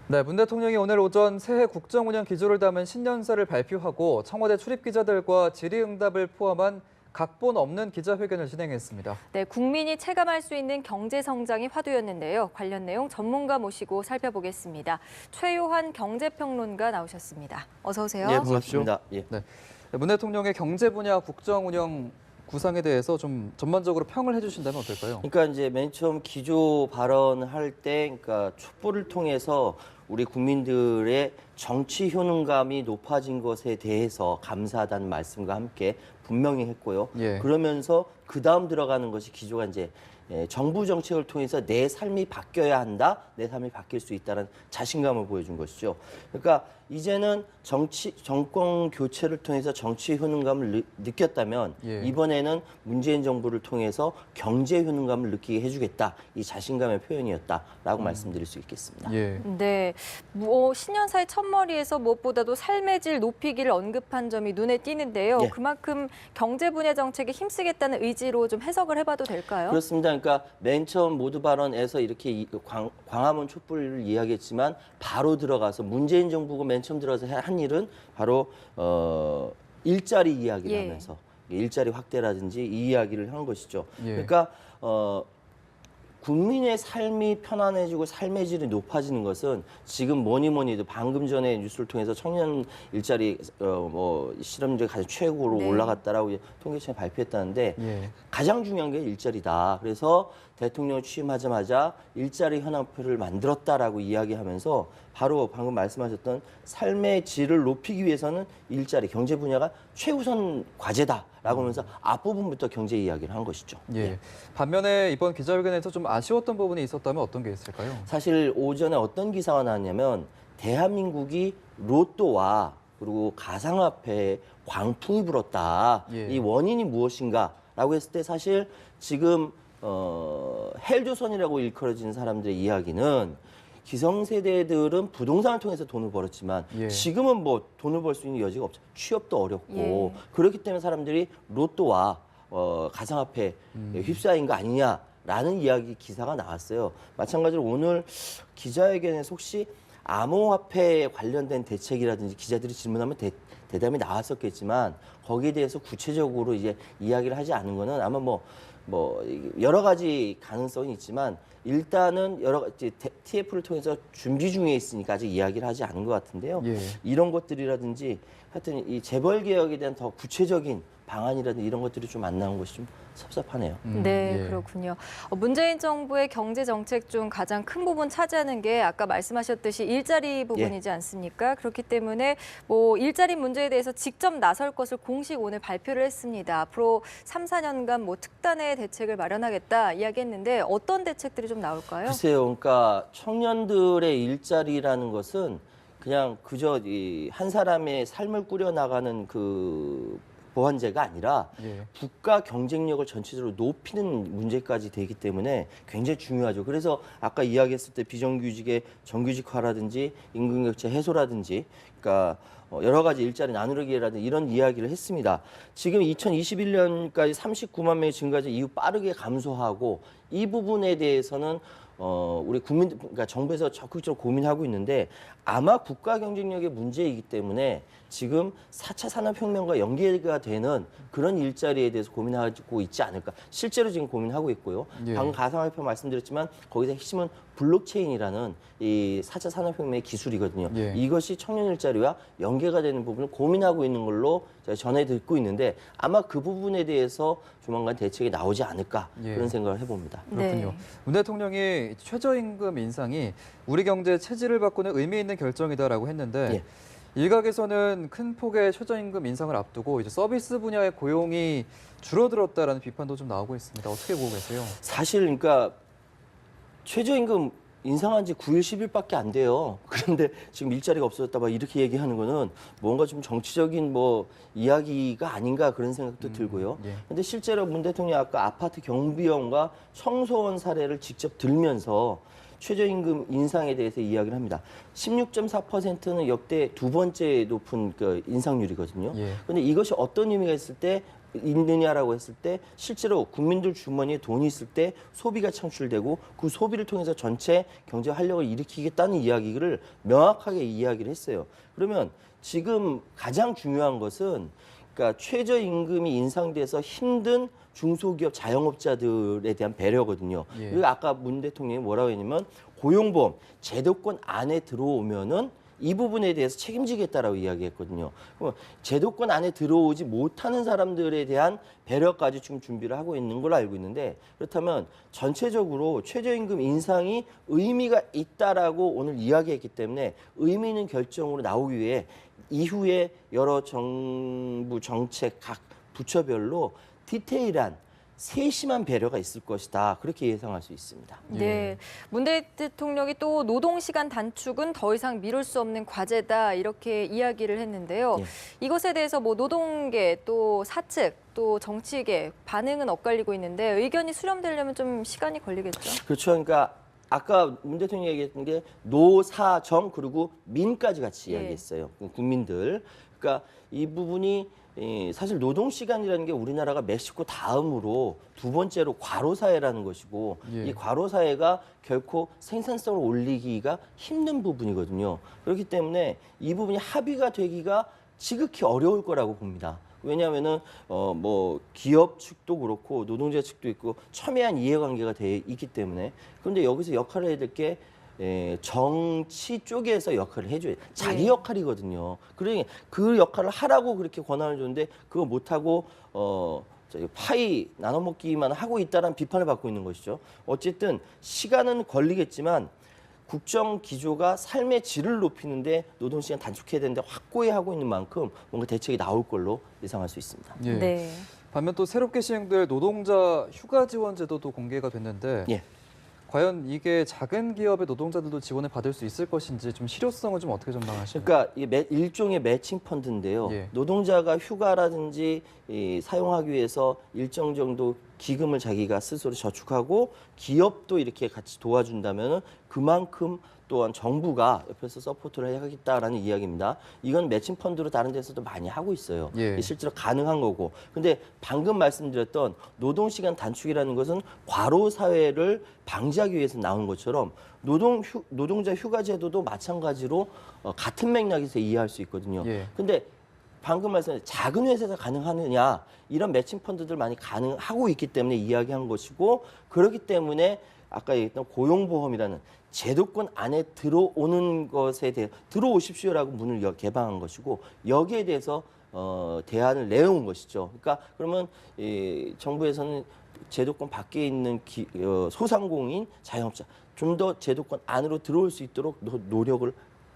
네, 문 대통령이 오늘 오전 새해 국정운영 기조를 담은 신년사를 발표하고 청와대 출입 기자들과 질의응답을 포함한 각본 없는 기자회견을 진행했습니다. 네, 국민이 체감할 수 있는 경제 성장이 화두였는데요. 관련 내용 전문가 모시고 살펴보겠습니다. 최요한 경제평론가 나오셨습니다. 어서 오세요. 예, 반갑습니다. 예. 네, 문 대통령의 경제 분야 국정운영 구상에 대해서 좀 전반적으로 평을 해주신다면 어떨까요? 그러니까 이제 맨 처음 기조 발언할 때, 그러니까 촛불을 통해서 우리 국민들의 정치 효능감이 높아진 것에 대해서 감사하다는 말씀과 함께 분명히 했고요. 예. 그러면서 그 다음 들어가는 것이 기조가 이제 정부 정책을 통해서 내 삶이 바뀌어야 한다, 내 삶이 바뀔 수 있다는 자신감을 보여준 것이죠. 그러니까 이제는 정권 교체를 통해서 정치 효능감을 느꼈다면 예. 이번에는 문재인 정부를 통해서 경제 효능감을 느끼게 해주겠다, 이 자신감의 표현이었다라고 말씀드릴 수 있겠습니다. 예. 네, 신년사의 첫머리에서 무엇보다도 삶의 질 높이기를 언급한 점이 눈에 띄는데요. 예. 그만큼 경제 분야 정책에 힘쓰겠다는 의지로 좀 해석을 해봐도 될까요? 그렇습니다. 그러니까 맨 처음 모두 발언에서 이렇게 광화문 촛불을 이야기했지만 바로 들어가서 문재인 정부가 맨 처음 들어가서 한 일은 바로 일자리 이야기를 예. 하면서 일자리 확대라든지 이 이야기를 한 것이죠. 예. 그러니까 국민의 삶이 편안해지고 삶의 질이 높아지는 것은 지금 뭐니 해도 방금 전에 뉴스를 통해서 청년 일자리 실업률이 가장 최고로 네. 올라갔다라고 이제 통계청이 발표했다는데 예. 가장 중요한 게 일자리다. 그래서 대통령 취임하자마자 일자리 현황표를 만들었다라고 이야기하면서 바로 방금 말씀하셨던 삶의 질을 높이기 위해서는 일자리, 경제 분야가 최우선 과제다라고 하면서 앞부분부터 경제 이야기를 한 것이죠. 예. 반면에 이번 기자회견에서 좀 아쉬웠던 부분이 있었다면 어떤 게 있을까요? 사실 오전에 어떤 기사가 나왔냐면 대한민국이 로또와 그리고 가상화폐에 광풍이 불었다. 예. 이 원인이 무엇인가라고 했을 때 사실 지금 헬조선이라고 일컬어지는 사람들의 이야기는 기성세대들은 부동산을 통해서 돈을 벌었지만 예. 지금은 뭐 돈을 벌 수 있는 여지가 없죠. 취업도 어렵고 예. 그렇기 때문에 사람들이 로또와 가상화폐에 휩싸인 거 아니냐라는 이야기 기사가 나왔어요. 마찬가지로 오늘 기자회견에서 혹시 암호화폐에 관련된 대책이라든지 기자들이 질문하면 대답이 나왔었겠지만 거기에 대해서 구체적으로 이제 이야기를 하지 않은 거는 아마 뭐 여러 가지 가능성이 있지만 일단은 여러 가지 TF를 통해서 준비 중에 있으니까 아직 이야기를 하지 않은 것 같은데요. 예. 이런 것들이라든지 하여튼 이 재벌 개혁에 대한 더 구체적인 방안이라든지 이런 것들이 좀 안 나온 것이 좀 섭섭하네요. 네, 예. 그렇군요. 문재인 정부의 경제 정책 중 가장 큰 부분 차지하는 게 아까 말씀하셨듯이 일자리 부분이지 않습니까? 그렇기 때문에 일자리 문제에 대해서 직접 나설 것을 공식 오늘 발표를 했습니다. 앞으로 3, 4년간 특단의 대책을 마련하겠다 이야기했는데 어떤 대책들이 좀 나올까요? 글쎄요, 그러니까 청년들의 일자리라는 것은 그냥 그저 한 사람의 삶을 꾸려나가는 그 보완제가 아니라 예. 국가 경쟁력을 전체적으로 높이는 문제까지 되기 때문에 굉장히 중요하죠. 그래서 아까 이야기했을 때 비정규직의 정규직화라든지 임금격차 해소라든지 그러니까 여러 가지 일자리 나누기라든지 이런 이야기를 했습니다. 지금 2021년까지 39만 명이 증가한 이후 빠르게 감소하고 이 부분에 대해서는 우리 그러니까 정부에서 적극적으로 고민하고 있는데 아마 국가 경쟁력의 문제이기 때문에 지금 4차 산업혁명과 연계가 되는 그런 일자리에 대해서 고민하고 있지 않을까. 실제로 지금 고민하고 있고요. 예. 방금 가상화폐 말씀드렸지만 거기서 핵심은 블록체인이라는 이 4차 산업혁명의 기술이거든요. 예. 이것이 청년 일자리와 연계가 되는 부분을 고민하고 있는 걸로 제가 전해 듣고 있는데 아마 그 부분에 대해서 조만간 대책이 나오지 않을까 예. 그런 생각을 해봅니다. 그렇군요. 네. 문 대통령이 최저임금 인상이 우리 경제의 체질을 바꾸는 의미 있는 결정이다라고 했는데 예. 일각에서는 큰 폭의 최저임금 인상을 앞두고 이제 서비스 분야의 고용이 줄어들었다라는 비판도 좀 나오고 있습니다. 어떻게 보고 계세요? 사실 그러니까 최저임금 인상한 지 9일, 10일밖에 안 돼요. 그런데 지금 일자리가 없어졌다 막 이렇게 얘기하는 거는 뭔가 좀 정치적인 이야기가 아닌가 그런 생각도 들고요. 예. 근데 실제로 문 대통령이 아까 아파트 경비원과 청소원 사례를 직접 들면서 최저임금 인상에 대해서 이야기를 합니다. 16.4%는 역대 두 번째 높은 그 인상률이거든요. 그런데 이것이 어떤 의미가 있느냐라고 했을 때 실제로 국민들 주머니에 돈이 있을 때 소비가 창출되고 그 소비를 통해서 전체 경제 활력을 일으키겠다는 이야기를 명확하게 이야기를 했어요. 그러면 지금 가장 중요한 것은 그러니까 최저임금이 인상돼서 힘든 중소기업 자영업자들에 대한 배려거든요. 그리고 아까 문 대통령이 뭐라고 했냐면 고용보험 제도권 안에 들어오면은 이 부분에 대해서 책임지겠다라고 이야기했거든요. 그럼 제도권 안에 들어오지 못하는 사람들에 대한 배려까지 지금 준비를 하고 있는 걸로 알고 있는데 그렇다면 전체적으로 최저임금 인상이 의미가 있다라고 오늘 이야기했기 때문에 의미 있는 결정으로 나오기 위해 이후에 여러 정부 정책 각 부처별로 디테일한 세심한 배려가 있을 것이다. 그렇게 예상할 수 있습니다. 네, 문 대통령이 또 노동시간 단축은 더 이상 미룰 수 없는 과제다 이렇게 이야기를 했는데요. 이것에 대해서 뭐 노동계 또 사측 또 정치계 반응은 엇갈리고 있는데 의견이 수렴되려면 좀 시간이 걸리겠죠. 그렇죠. 그러니까 아까 문 대통령이 얘기했던 게 노사정 그리고 민까지 같이 이야기했어요. 국민들. 그러니까 이 부분이 사실 노동시간이라는 게 우리나라가 멕시코 다음으로 두 번째로 과로사회라는 것이고 이 과로사회가 결코 생산성을 올리기가 힘든 부분이거든요. 그렇기 때문에 이 부분이 합의가 되기가 지극히 어려울 거라고 봅니다. 왜냐하면은 뭐 기업 측도 그렇고 노동자 측도 있고 첨예한 이해관계가 돼 있기 때문에 그런데 여기서 역할을 해야 될 게 정치 쪽에서 역할을 해줘야 돼. 자기 역할이거든요. 그러니 그 역할을 하라고 그렇게 권한을 줬는데 그거 못하고 파이 나눠 먹기만 하고 있다는 비판을 받고 있는 것이죠. 어쨌든 시간은 걸리겠지만 국정 기조가 삶의 질을 높이는데 노동시간 단축해야 되는데 확고히 하고 있는 만큼 뭔가 대책이 나올 걸로 예상할 수 있습니다. 네. 반면 또 새롭게 시행될 노동자 휴가 지원 제도도 공개가 됐는데 과연 이게 작은 기업의 노동자들도 지원을 받을 수 있을 것인지 좀 실효성은 좀 어떻게 전망하시나요? 그러니까 이게 일종의 매칭 펀드인데요. 노동자가 휴가라든지 사용하기 위해서 일정 정도 기금을 자기가 스스로 저축하고 기업도 이렇게 같이 도와준다면 그만큼 또한 정부가 옆에서 서포트를 하겠다라는 이야기입니다. 이건 매칭 펀드로 다른 데서도 많이 하고 있어요. 실제로 가능한 거고. 근데 방금 말씀드렸던 노동시간 단축이라는 것은 과로 사회를 방지하기 위해서 나온 것처럼 노동자 휴가 제도도 마찬가지로 같은 맥락에서 이해할 수 있거든요. 근데 방금 말씀하신 작은 회사에서 가능하느냐 이런 매칭 펀드들 많이 가능하고 있기 때문에 이야기한 것이고 그렇기 때문에 아까 얘기했던 고용보험이라는 제도권 안에 들어오는 것에 대해 들어오십시오라고 문을 개방한 것이고 여기에 대해서 대안을 내온 것이죠. 그러니까 그러면 정부에서는 제도권 밖에 있는 소상공인 자영업자 좀 더 제도권 안으로 들어올 수 있도록 노력을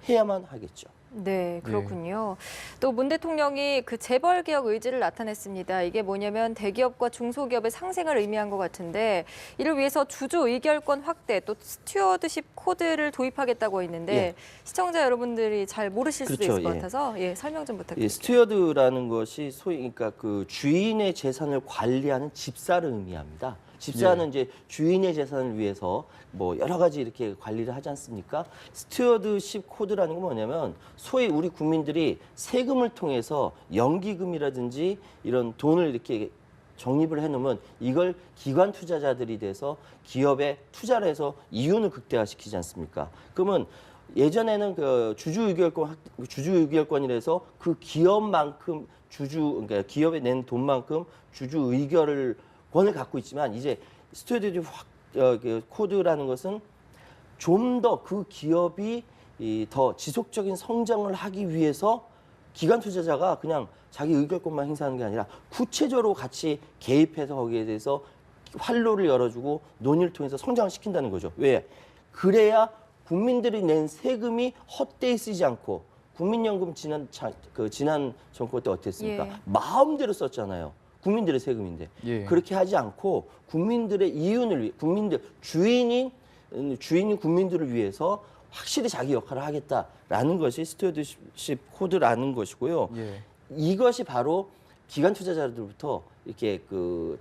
해야만 하겠죠. 네, 그렇군요. 또 문 대통령이 그 재벌 개혁 의지를 나타냈습니다. 이게 뭐냐면 대기업과 중소기업의 상생을 의미한 것 같은데 이를 위해서 주주 의결권 확대 또 스튜어드십 코드를 도입하겠다고 했는데 시청자 여러분들이 잘 모르실 수도 있을 것 같아서 설명 좀 부탁드립니다. 스튜어드라는 것이 소위 그러니까 그 주인의 재산을 관리하는 집사를 의미합니다. 집사는 이제 주인의 재산을 위해서 뭐 여러 가지 이렇게 관리를 하지 않습니까? 스튜어드십 코드라는 건 뭐냐면 소위 우리 국민들이 세금을 통해서 연기금이라든지 이런 돈을 이렇게 적립을 해놓으면 이걸 기관 투자자들이 돼서 기업에 투자를 해서 이윤을 극대화시키지 않습니까? 그러면 예전에는 그 주주 의결권이라서 그 기업만큼 그러니까 기업에 낸 돈만큼 주주 의결을 권을 갖고 있지만 이제 스튜어드십 코드라는 것은 좀 더 그 기업이 더 지속적인 성장을 하기 위해서 기관 투자자가 그냥 자기 의결권만 행사하는 게 아니라 구체적으로 같이 개입해서 거기에 대해서 활로를 열어주고 논의를 통해서 성장을 시킨다는 거죠. 왜? 그래야 국민들이 낸 세금이 헛되이 쓰지 않고 국민연금 지난 정권 때 어땠습니까? 마음대로 썼잖아요. 국민들의 세금인데 그렇게 하지 않고 국민들의 이윤을 위해 주인인 국민들을 위해서 확실히 자기 역할을 하겠다라는 것이 스튜어드십 코드라는 것이고요. 이것이 바로 기관 투자자들부터 이렇게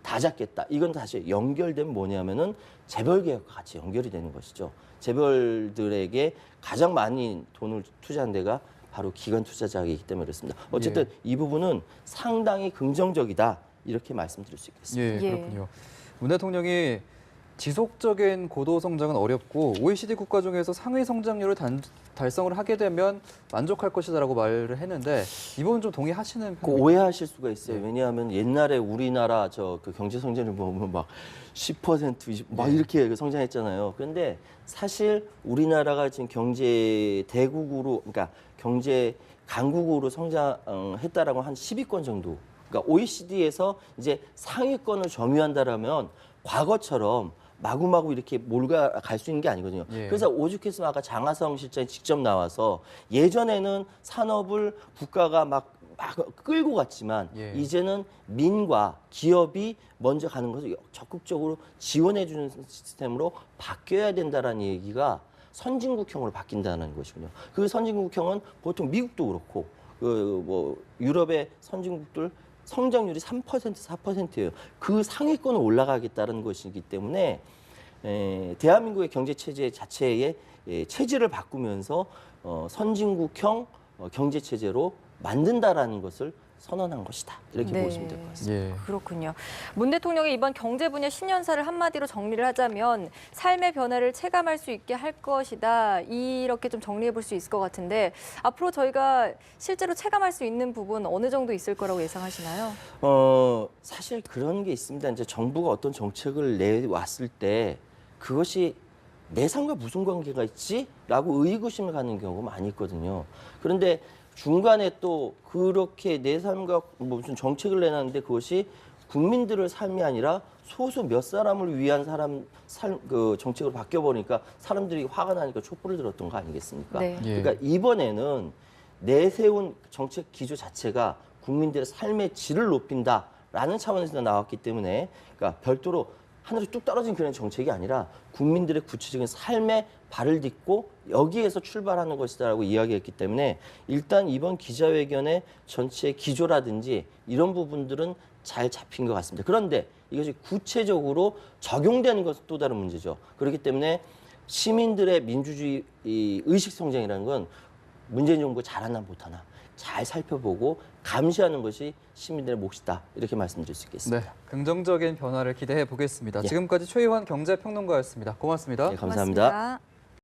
다 잡겠다. 이건 다시 연결되면 뭐냐면은 재벌 개혁과 같이 연결이 되는 것이죠. 재벌들에게 가장 많이 돈을 투자한 데가 바로 기관 투자자이기 때문에 그렇습니다. 어쨌든 이 부분은 상당히 긍정적이다. 이렇게 말씀드릴 수 있겠습니다. 예, 그렇군요. 문 대통령이 지속적인 고도 성장은 어렵고 OECD 국가 중에서 상위 성장률을 달성을 하게 되면 만족할 것이다라고 말을 했는데 이 부분 좀 동의하시는 편이에요? 오해하실 수가 있어요. 왜냐하면 옛날에 우리나라 그 경제 성장률 보면 막 10%, 20%, 막 이렇게 성장했잖아요. 그런데 사실 우리나라가 지금 경제 대국으로, 그러니까 경제 강국으로 성장했다라고 한 10위권 정도. 그러니까 OECD에서 이제 상위권을 점유한다라면 과거처럼 마구마구 이렇게 몰아갈 수 있는 게 아니거든요. 그래서 오죽했으면 아까 장하성 실장이 직접 나와서 예전에는 산업을 국가가 막 끌고 갔지만 이제는 민과 기업이 먼저 가는 것을 적극적으로 지원해 주는 시스템으로 바뀌어야 된다라는 얘기가 선진국형으로 바뀐다는 것이군요. 그 선진국형은 보통 미국도 그렇고 유럽의 선진국들 성장률이 3%, 4%예요. 그 상위권을 올라가겠다는 것이기 때문에 대한민국의 경제 체제 자체의 체질을 바꾸면서 선진국형 경제 체제로 만든다라는 것을 선언한 것이다. 이렇게 보시면 될 것 같습니다. 그렇군요. 문 대통령의 이번 경제 분야 신년사를 한마디로 정리를 하자면 삶의 변화를 체감할 수 있게 할 것이다. 이렇게 좀 정리해 볼 수 있을 것 같은데 앞으로 저희가 실제로 체감할 수 있는 부분 어느 정도 있을 거라고 예상하시나요? 사실 그런 게 있습니다. 이제 정부가 어떤 정책을 내왔을 때 그것이 내 삶과 무슨 관계가 있지? 라고 의구심을 갖는 경우가 많이 있거든요. 그런데 중간에 또 그렇게 내 삶과 무슨 정책을 내놨는데 그것이 국민들의 삶이 아니라 소수 몇 사람을 위한 그 정책으로 바뀌어버리니까 사람들이 화가 나니까 촛불을 들었던 거 아니겠습니까? 그러니까 이번에는 내세운 정책 기조 자체가 국민들의 삶의 질을 높인다라는 차원에서 나왔기 때문에 그러니까 별도로 하늘이 뚝 떨어진 그런 정책이 아니라 국민들의 구체적인 삶에 발을 딛고 여기에서 출발하는 것이다라고 이야기했기 때문에 일단 이번 기자회견의 전체 기조라든지 이런 부분들은 잘 잡힌 것 같습니다. 그런데 이것이 구체적으로 적용되는 것은 또 다른 문제죠. 그렇기 때문에 시민들의 민주주의 의식 성장이라는 건 문재인 정부가 잘하나 못하나 잘 살펴보고 감시하는 것이 시민들의 몫이다. 이렇게 말씀드릴 수 있겠습니다. 네, 긍정적인 변화를 기대해 보겠습니다. 지금까지 최희환 경제평론가였습니다. 고맙습니다. 네, 감사합니다. 고맙습니다.